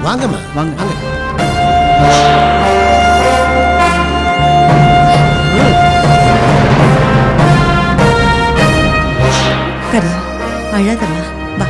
வாங்கம்மா வாங்க வாங்க. கண்ணா அழாதம்மா வா.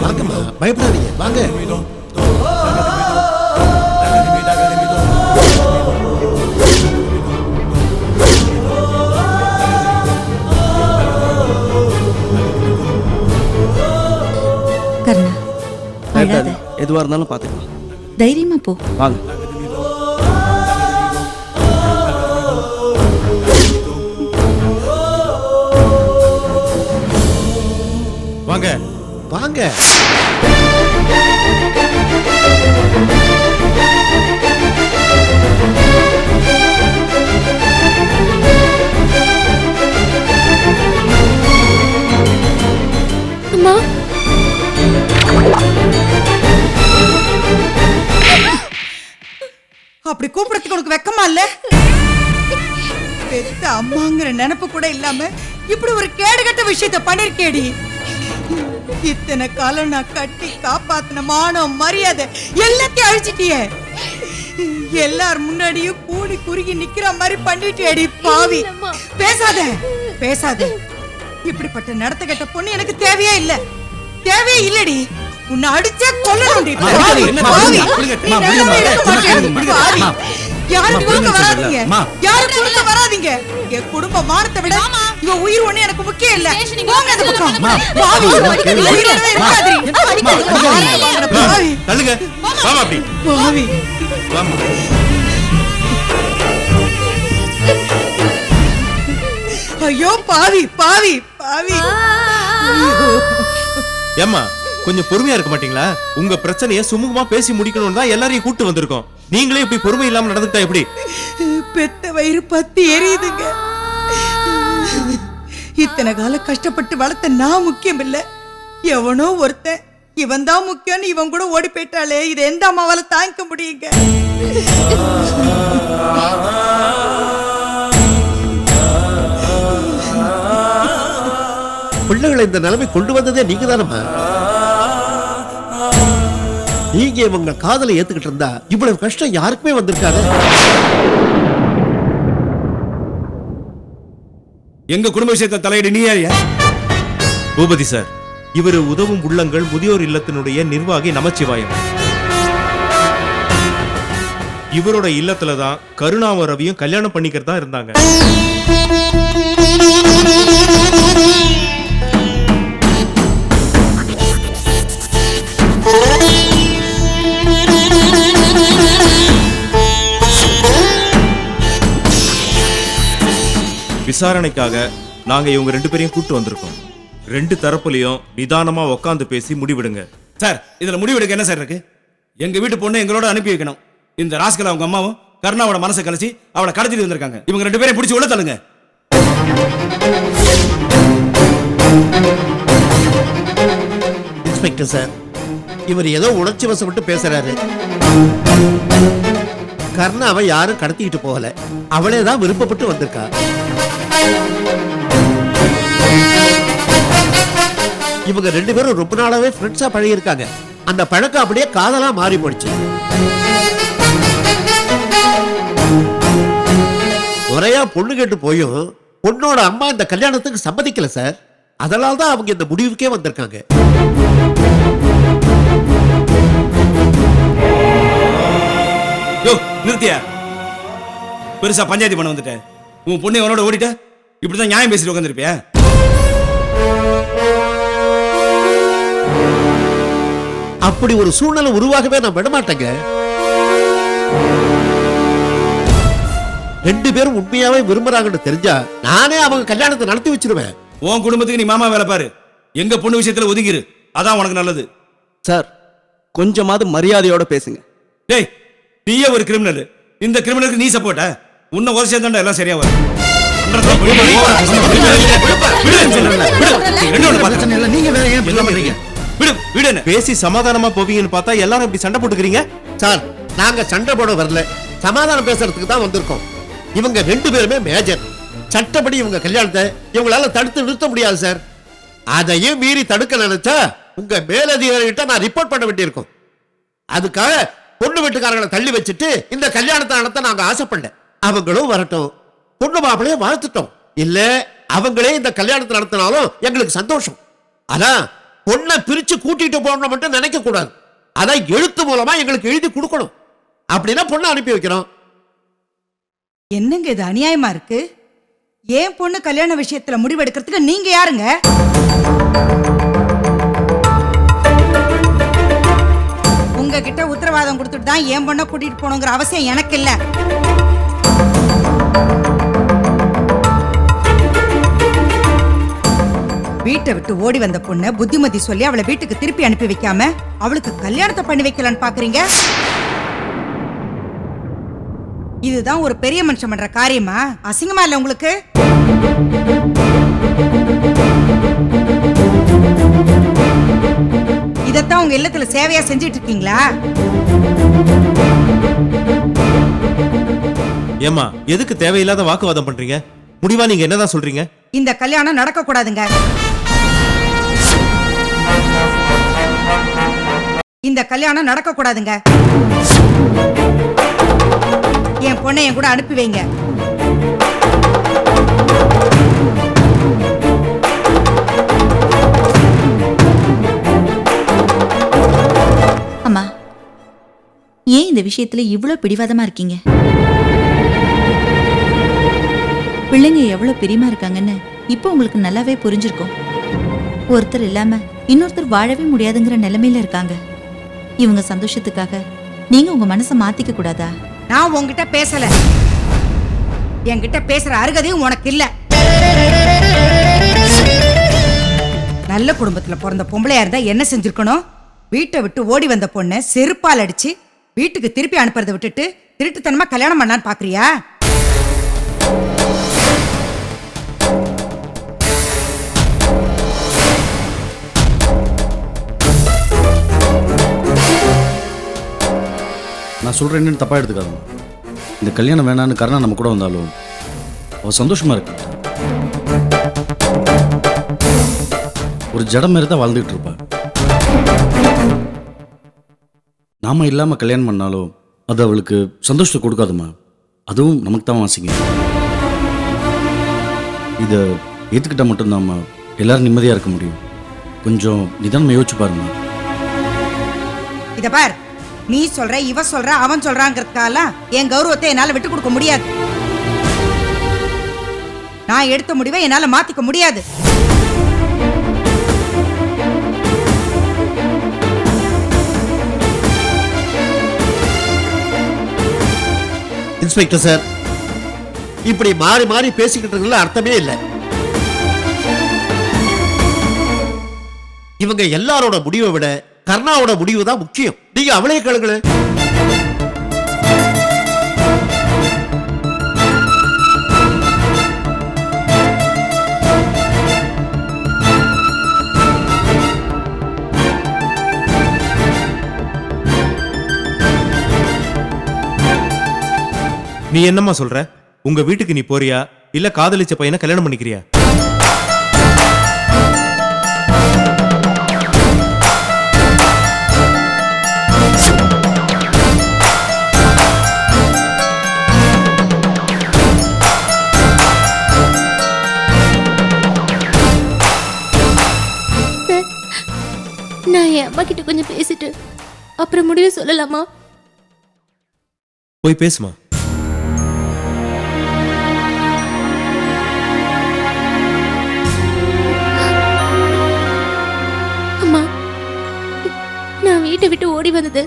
வாங்கம்மா பயப்படாதீங்க வாங்க. கண்ணா அழாத, எதுவா இருந்தாலும் பாத்துக்கலாம். தைரியமா போ. வாங்க. வாங்க வாங்க. அம்மா அப்படி கூப்பிடறதுக்கு உனக்கு வெக்கமா இல்ல? பெத்த அம்மாங்கிற நினைப்பு கூட இல்லாம இப்படி ஒரு கேடுகட்ட விஷயத்த பண்ணிருக்கேடி. இத்தனை காலம் நான் கட்டி காப்பாத்தின மானம் மரியாதை எல்லாத்தையும் அழிச்சிட்டியே. எல்லார் முன்னாடியும் கூடி குறுகி நிக்கிற மாதிரி பண்ணிட்டேடி பாவி. பேசாத பேசாத. இப்படிப்பட்ட நடத்த கெட்ட பொண்ணு எனக்கு தேவையே இல்ல, தேவையே இல்லடி. உன்னை அடிச்சே கொல்லணும்டி பாவி. பாவி. நீ நல்லாவே இருக்க மாட்டேடி பாவி. யாருக்கு குறுக்க வராதீங்க, யாருக்கு குறுக்க வராதீங்க. என் குடும்ப மானத்தை விட இவ உயிர் ஒண்ணு எனக்கு முக்கியம் இல்ல. போங்க அந்த பக்கம். பாவி. உயிரோடவே இருக்காதீ. பாவி. தள்ளுங்க. வாமா அப்படி. பாவி. வாமா. ஐயோ பாவி பாவி பாவி. ஏம்மா கொஞ்சம் பொறுமையா இருக்க மாட்டீங்களா? உங்க பிரச்சனைய சுமூகமா பேசி முடிக்கணும்னு தான் எல்லாரையும் கூட்டு வந்திருக்கோம். நீங்களே இப்படி பொறுமை இல்லாம நடந்துட்டா எப்படி? பெத்த வயிறு பத்தி எரியுதுங்க. இத்தனை காலம் கஷ்டப்பட்டு வளர்த்த நான் முக்கியம் இல்ல, எவனோ ஒருத்தன் இவன் தான் முக்கியம்னு இவன் கூட ஓடி போயிட்டாலே. இது எந்த அம்மாவால தாங்கிக்க முடியுங்க? பிள்ளைகளை இந்த நிலைமை கொண்டு வந்ததே நீங்க தானம்மா. நீங்க இவங்க காதலை ஏத்துக்கிட்டு இருந்தா இவ்வளவு கஷ்டம் யாருக்குமே வந்திருக்காது. எங்க குடும்ப விஷயத்தை தலையிட நீ யாரியா? பூபதி சார், இவரு உதவும் உள்ளங்கள் முதியோர் இல்லத்தினுடைய நிர்வாகி நமச்சிவாயம். இவரோட இல்லத்துலதான் கருணாவும் ரவியும் கல்யாணம் பண்ணிக்கிறதா இருந்தாங்க. விசாரணைக்காக நாங்க இவங்க 2 பேரையும் கூட்டு வந்திருக்கோம். 2 தரப்புலயும் நிதானமா உட்காந்து பேசி முடிவிடுங்க. சார் இதுல முடிவெடுக்க என்ன சார் இருக்கு? எங்க வீட்டு பொண்ணு எங்களோட அனுப்பி வைக்கணும். இந்த ராஸ்கல் அவங்க அம்மாவும் கருணாவோட மனசை கழிச்சு அவளை கடத்திட்டு வந்திருக்காங்க. இவங்க 2 பேரையும் பிடிச்சி உள்ள தள்ளுங்க. இன்ஸ்பெக்டர் சார், இவர் ஏதோ உணர்ச்சி வசப்பட்டு பேசுறாரு. கர்ணாவை யாரும் கடத்திக்கிட்டு போகல, அவளே தான் விருப்பப்பட்டு வந்திருக்கா. இவங்க 2 பேரும் ரொம்ப நாளாவே ஃப்ரெண்ட்ஸா பழகி இருக்காங்க. அந்த பழக்கம் அப்படியே காதலா மாறி போச்சு. முறையா பொண்ணு கேட்டு போயும் பொண்ணோட அம்மா இந்த கல்யாணத்துக்கு சம்மதிக்கல சார். அதனால தான் அவங்க இந்த முடிவுக்கே வந்திருக்காங்க. நிறுத்தியா? பெருசா பஞ்சாயத்து பண்ண வந்துட்ட. உன் பொண்ணு அவனோட ஓடிட்ட. இப்படிதான் நியாயம் பேசிட்டு உட்காந்துருப்பியா? அப்படி ஒரு சூழ்நிலை உருவாகவே நான் விடமாட்டேங்க. 2 பேரும் உண்மையாவே விரும்புறாங்கன்னு தெரிஞ்சா நானே அவங்க கல்யாணத்தை நடத்தி வச்சிருவேன். உன் குடும்பத்துக்கு நீ மாமா வேலை பாரு. எங்க பொண்ணு விஷயத்துல ஒதுங்கிரு. அதான் உனக்கு நல்லது. சார் கொஞ்சமாவது மரியாதையோட பேசுங்க. டேய், நீயே ஒரு கிரிமினல். இந்த கிரிமினலுக்கு நீ சப்போர்ட்டா? உன்னை ஒரு சேர்ந்தா எல்லாம் சரியா வரும். நீங்க வேற ஏன் பண்றீங்க? விடு விடு என்ன பேசி சமாதானமா போவீங்கன்னு பார்த்தா எல்லாரும் இப்படி சண்டை போட்டுக்கிறீங்க. சார் நாங்க சண்டை போட வரல, சமாதானம் பேசுறதுக்கு தான் வந்திருக்கோம். இவங்க 2 பேருமே மேஜர். சட்டப்படி இவங்க கல்யாணத்தை இவங்களால தடுத்து நிறுத்த முடியாது சார். அதையும் மீறி தடுக்க நினைச்சா உங்க மேலதிகாரிகிட்ட நான் ரிப்போர்ட் பண்ண வேண்டியிருக்கும். அதுக்காக பொண்ணு வீட்டுக்காரங்களை தள்ளி வச்சுட்டு இந்த கல்யாணத்தை நடத்த நாங்க ஆசைப்படல. அவங்களும் வரட்டும், பொண்ணு மாப்பிளைய வாழ்த்துட்டோம். இல்ல அவங்களே இந்த கல்யாணத்தை நடத்தினாலும் எங்களுக்கு சந்தோஷம். அதான் பொண்ணை பிரிச்சு கூட்டிட்டு போகணும் மட்டும் நினைக்க கூடாது. அதான் எழுத்து மூலமா எங்களுக்கு எழுதி கொடுக்கணும். அப்படின்னா பொண்ணை அனுப்பி வைக்கிறோம். என்னங்க இது அநியாயமா இருக்கு? ஏன் பொண்ணு கல்யாண விஷயத்துல முடிவெடுக்கிறதுக்கு நீங்க யாருங்க? உங்ககிட்ட உத்தரவாதம் கொடுத்துட்டு தான் என் பொண்ணை கூட்டிட்டு போகணுங்கிற அவசியம் எனக்கு இல்ல. வீட்டை விட்டு ஓடி வந்த பொண்ணு புத்திமதி சொல்லி அவளை வீட்டுக்கு திருப்பி அனுப்பி வைக்காம அவளுக்கு கல்யாணத்தை பண்ணி வைக்கலான்னு பாக்குறீங்க? இதுதான் ஒரு பெரிய மனுஷன் பண்ற காரியமா? அசிங்கமா இல்ல உங்களுக்கு? இதத்தான் உங்க இல்லத்துல சேவையா செஞ்சிட்டு இருக்கீங்களா? ஏமா எதுக்கு தேவையில்லாத வாக்குவாதம் பண்றீங்க? முடிவா நீங்க என்னதான் சொல்றீங்க? இந்த கல்யாணம் நடக்க கூடாதுங்க. இந்த கல்யாணம் நடக்க கூடாதுங்க. என் பொண்ணை என் கூட அனுப்பி வைங்க. அம்மா, ஏன் இந்த விஷயத்துல இவ்வளவு பிடிவாதமா இருக்கீங்க? பிள்ளைங்க எவ்வளவு பிரியமா இருக்காங்கன்னு இப்போ உங்களுக்கு நல்லாவே புரிஞ்சிருக்கும். ஒருத்தர் இல்லாம இன்னொருத்தர் வாழவே முடியாதுங்கிற நிலைமையில இருக்காங்க. இவங்க சந்தோஷத்துக்காக நீங்க உங்க மனசை மாத்திக்க கூடாதா? நான் உன்கிட்ட பேசல. என்கிட்ட பேசுற அருகதையும் உனக்கு இல்ல. நல்ல குடும்பத்துல பிறந்த பொம்பளையா இருந்தா என்ன செஞ்சிருக்கணும்? வீட்டை விட்டு ஓடி வந்த பொண்ணை செருப்பால் அடிச்சு வீட்டுக்கு திருப்பி அனுப்புறதை விட்டுட்டு திருட்டுத்தனமா கல்யாணம் பண்ணலான்னு பாக்குறியா? நான் சொல்றேன்னு தப்பா எடுத்துக்காத. இந்த கல்யாணம் வேணான்னு கருணா நம்ம கூட வந்தாலும் அவ சந்தோஷமா இருக்கு. ஒரு ஜடம் மாதிரி தான் வாழ்ந்துகிட்டு இருப்பா. நாம இல்லாம கல்யாணம் பண்ணாலும் அது அவளுக்கு சந்தோஷத்தை கொடுக்காதுமா. அதுவும் நமக்கு தான் வாசிங்க. இதை ஏத்துக்கிட்டா மட்டும்தாம்மா எல்லாரும் நிம்மதியா இருக்க முடியும். கொஞ்சம் நிதானமா யோசிச்சு பாருங்க. இத பார், நீ சொல்ற, இவ சொல்ற, அவன் சொல்றாங்கிறதுக்கால என் கௌரவத்தை என்னால விட்டு கொடுக்க முடியாது. நான் எடுத்த முடிவை என்னால மாத்திக்க முடியாது. இன்ஸ்பெக்டர் சார், இப்படி மாறி மாறி பேசிக்கிட்டு இருக்கல அர்த்தமே இல்லை. இவங்க எல்லாரோட முடிவை விட கர்ணாவோட முடிவு தான் முக்கியம். நீங்க அவளே கேளுங்களேன். நீ என்னம்மா சொல்ற? உங்க வீட்டுக்கு நீ போறியா இல்ல காதலிச்ச பையனை கல்யாணம் பண்ணிக்கிறியா? நான் என் அம்மா கிட்ட கொஞ்சம் பேசிட்டு அப்புறம் முடிவு சொல்லலாமா? போய் பேசுமா. அம்மா, நான் வீட்டை விட்டு ஓடி வந்தது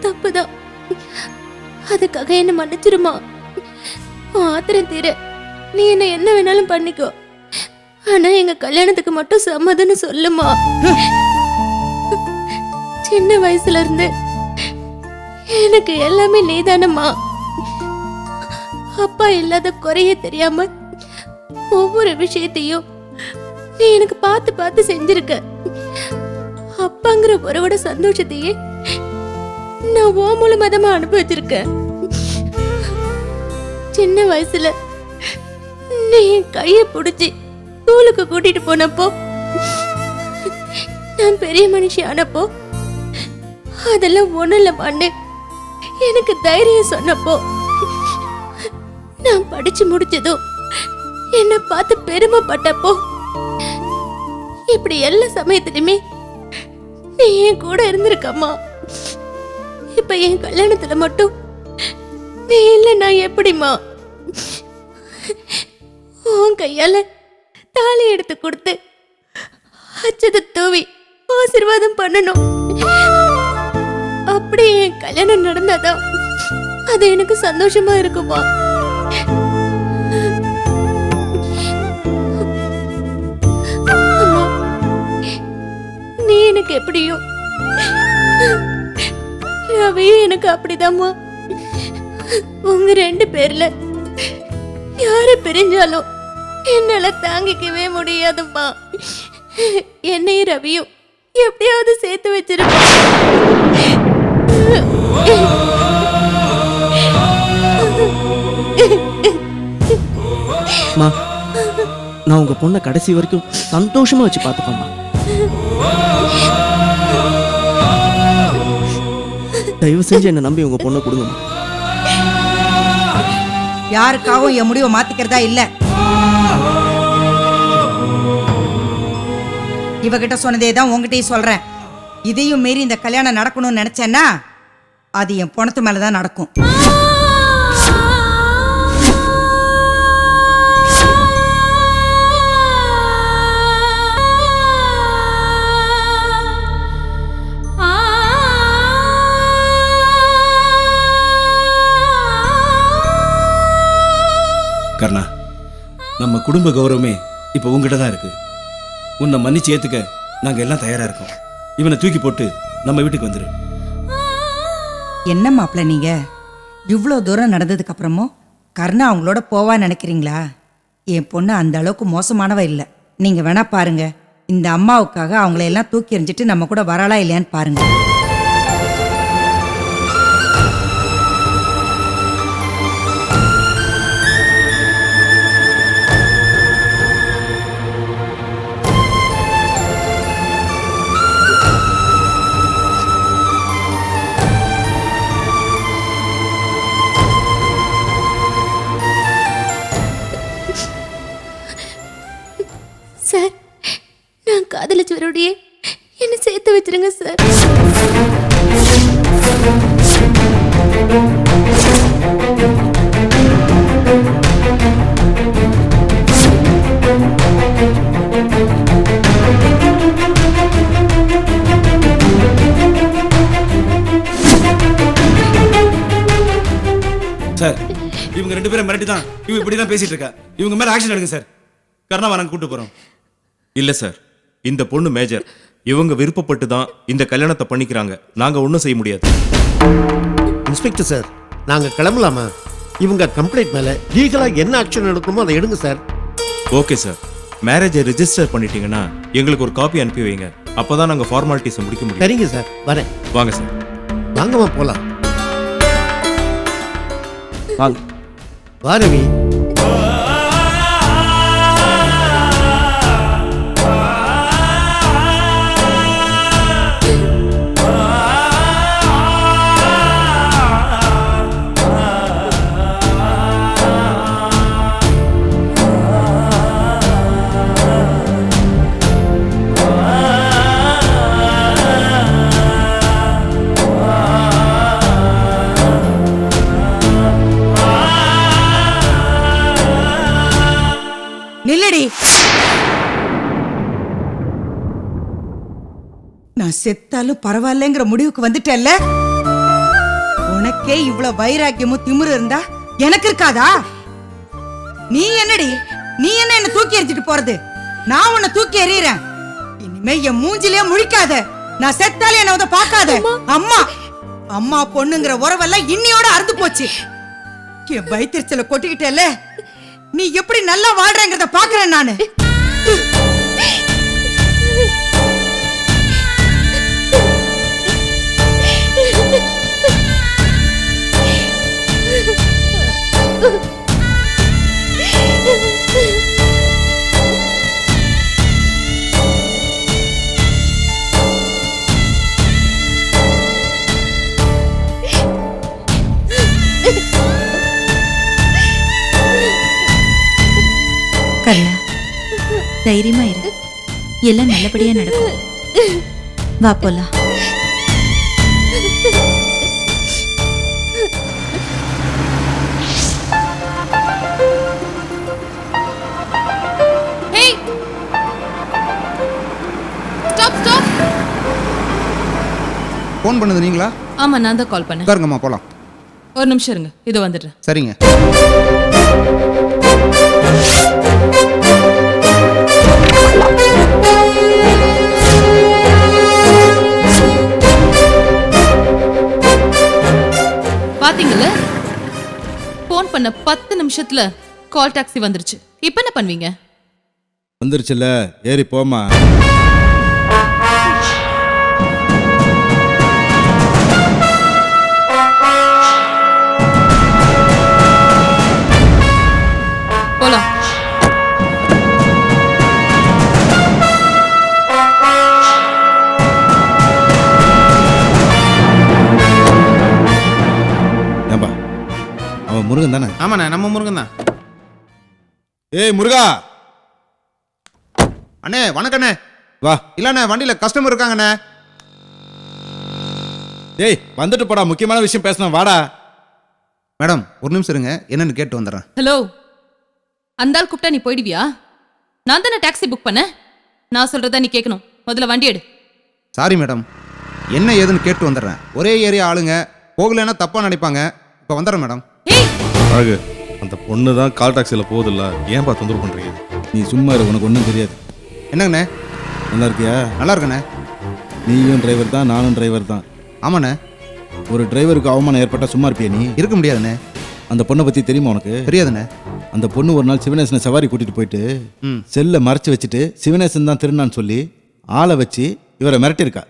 தப்புதான். அதுக்காக என்ன மன்னிச்சிருமா. ஆத்திரம் தீர நீ என்ன வேணாலும் பண்ணிக்கோ. ஆனா எங்க கல்யாணத்துக்கு மட்டும் சம்மதம்னு சொல்லுமா. சின்ன வயசுல இருந்து எனக்கு எல்லாமே நீதானம்மா. அப்பா இல்லாத குறைய தெரியாம ஒவ்வொரு விஷயத்தையும் நீ எனக்கு பார்த்து பார்த்து செஞ்சிருக்க. அப்பாங்கிற ஒருவோட சந்தோஷத்தையே நான் ஓ மூலமா தான் அனுபவிச்சிருக்கேன். சின்ன வயசுல நீ என் கைய பிடிச்சி ஸ்கூலுக்கு கூட்டிட்டு போனப்போ, நான் பெரிய மனுஷி ஆனப்போ அதெல்லாம் ஒண்ணுல பண்ணு எனக்கு தைரியம் சொன்னப்போ, நான் படிச்சு முடிச்சதும் என்ன பார்த்து பெருமைப்பட்டப்போ, இப்படி எல்லா சமயத்திலுமே நீ என் கூட இருந்திருக்கம்மா. இப்ப என் கல்யாணத்துல மட்டும் நீ இல்ல, நான் எப்படிமா உன் கையால தாலி எடுத்து கொடுத்து அச்சதை தூவி ஆசீர்வாதம் பண்ணணும். அப்படி என் கல்யாணம் நடந்தாதான் அது எனக்கு சந்தோஷமா இருக்குமா. அம்மா, நீ எனக்கு எப்படியோ ரவியும் எனக்கு அப்படிதாம்மா. உங்க 2 பேர்ல யாரு பிரிஞ்சாலும் என்னால தாங்கிக்கவே முடியாதும்மா. என்னையும் ரவியும் எப்படியாவது சேர்த்து வச்சிருக்கோம். மா, நான் உங்க பொண்ணை கடைசி வரைக்கும் சந்தோஷமா வச்சு பார்த்துப்பேம்மா. தயவு செஞ்சு என்ன நம்பி உங்க பொண்ணை கொடுங்கம்மா. யாருக்காகவும் என் முடிவை மாத்திக்கிறதா இல்ல. இவகிட்ட சொன்னதே தான் உங்ககிட்டயும் சொல்றேன். இதையும் மீறி இந்த கல்யாணம் நடக்கணும்னு நினைச்சேன்னா அது என் பணத்து மேலதான் நடக்கும். கர்ணா, நம்ம குடும்ப கௌரவமே இப்போ உங்ககிட்ட தான் இருக்கு. உன்னை மன்னிச்சு ஏத்துக்க நாங்க எல்லாம் தயாரா இருக்கோம். இவனை தூக்கி போட்டு நம்ம வீட்டுக்கு வந்துரு. என்ன மாப்பிள்ள, நீங்க இவ்வளோ தூரம் நடந்ததுக்கு அப்புறமும் கர்ணா அவங்களோட போவான்னு நினைக்கிறீங்களா? என் பொண்ணு அந்த அளவுக்கு மோசமானவ இல்லை. நீங்க வேணா பாருங்க, இந்த அம்மாவுக்காக அவங்கள எல்லாம் தூக்கி எறிஞ்சிட்டு நம்ம கூட வரலா இல்லையான்னு பாருங்க. சார், நான் காதலிச்சவரோடையே என்ன சேர்த்து வச்சிருங்க சார். சார், இவங்க 2 பேரும் மிரட்டி தான் இவங்க இப்படி தான் பேசிட்டு இருக்கா. இவங்க மேல ஆக்ஷன் எடுங்க சார். கர்ணாவை நாங்க கூட்டு போறோம். இல்ல சார், இந்த பொண்ணு மேஜர். இவங்க விருப்பப்பட்டு தான் இந்த கல்யாணத்தை பண்ணிக்கிறாங்க. நாங்க ஒன்றும் செய்ய முடியாது. இன்ஸ்பெக்டர் சார், நாங்க கிளம்பலாமா? இவங்க கம்ப்ளைண்ட் மேல லீகலா என்ன ஆக்ஷன் எடுக்கணுமோ அதை எடுங்க சார். ஓகே சார், மேரேஜை ரிஜிஸ்டர் பண்ணிட்டீங்கன்னா எங்களுக்கு ஒரு காப்பி அனுப்பி வைங்க. அப்பதான் நாங்க ஃபார்மாலிட்டிஸை முடிக்க முடியும். சரிங்க சார், வரேன். வாங்க சார். வாங்கம்மா போலாம். வாங்க. வா ரவி. நில்லடி. நான் செத்தாலும் பரவாயில்லைங்கிற முடிவுக்கு வந்துட்டேல்ல. உனக்கே இவ்வளவு வைராக்கியமும் திமிரு இருந்தா எனக்கு இருக்காதா? நீ என்னடி, நீ என்ன தூக்கி எறிஞ்சிட்டு போறது? நான் உன்னை தூக்கி எறியறேன். இனிமே என் மூஞ்சிலே முழிக்காத. நான் செத்தாலே என்ன உத பார்க்காத. அம்மா அம்மா பொண்ணுங்கிற உறவெல்லாம் இன்னியோட அறுந்து போச்சு. என் வயிற்றுச்சல கொட்டிக்கிட்டேல்ல. நீ எப்படி நல்லா வாழ்றங்கறத பாக்குறேன் நானு. தைரியமா இரு, எல்லாம் நல்லபடியா நடக்கும். வா போலாம். Hey! Stop, stop! ஃபோன் பண்ணது நீங்களா? ஆமா, நான் தான் கால் பண்ணேன். உட்காருங்கம்மா போலாம். ஒரு நிமிஷம் இருங்க, இதோ வந்துடுறேன். சரிங்க. பாத்தீங்கல்ல, ஃபோன் பண்ண 10 நிமிஷத்துல கால் டாக்ஸி வந்துருச்சு. இப்போ என்ன பண்ணுவீங்க? வந்துருச்சுல்ல, ஏறி போமா. போலாம். ஏன்பா, அவன் முருகன் தானே? ஆமாண்ணே, நம்ம முருகன் தான். ஏய் முருகா. அண்ணே வணக்கண்ணே. வா. இல்லண்ணே, வண்டியில கஸ்டமர் இருக்காங்கண்ணே. ஏய் வந்துட்டு போடா, முக்கியமான விஷயம் பேசணும், வாடா. மேடம் ஒரு நிமிஷம் இருங்க, என்னன்னு கேட்டு வந்துடுறேன். ஹலோ, அந்த ஆள் கூப்பிட்டா நீ போயிடுவியா? நான் தானே டாக்ஸி புக் பண்ணேன். நான் சொல்றதா நீ கேட்கணும். முதல்ல வண்டி எடு. சாரி மேடம், என்ன ஏதுன்னு கேட்டு வந்துடுறேன். ஒரே ஏரியா ஆளுங்க, போகலைன்னா தப்பா நினைப்பாங்க. இப்போ வந்துடுறேன் மேடம். ஏய், அழகு, அந்த பொண்ணு தான் கால் டாக்ஸியில் போகுதில்ல, ஏன்பா தொந்தரவு பண்ணுறீங்க? நீ சும்மா இரு, உனக்கு ஒன்றும் தெரியாது. என்னங்கண்ணே? நல்லா இருக்கியா? நல்லா இருக்கண்ணே. நீயும் டிரைவர் தான், நானும் டிரைவர் தான். ஆமாண்ணே. ஒரு டிரைவருக்கு அவமானம் ஏற்பட்டால் சும்மா இருப்பியா நீ? இருக்க முடியாதுண்ணே. அந்த பொண்ணை பற்றி தெரியுமா உனக்கு? தெரியாதுண்ணே. அந்த பொண்ணு ஒரு நாள் சிவனேசனை சவாரி கூட்டிட்டு போயிட்டு செல்லை மறைச்சு வச்சுட்டு சிவனேசன் தான் திருநான்னு சொல்லி ஆளை வச்சு இவரை மிரட்டியிருக்கா.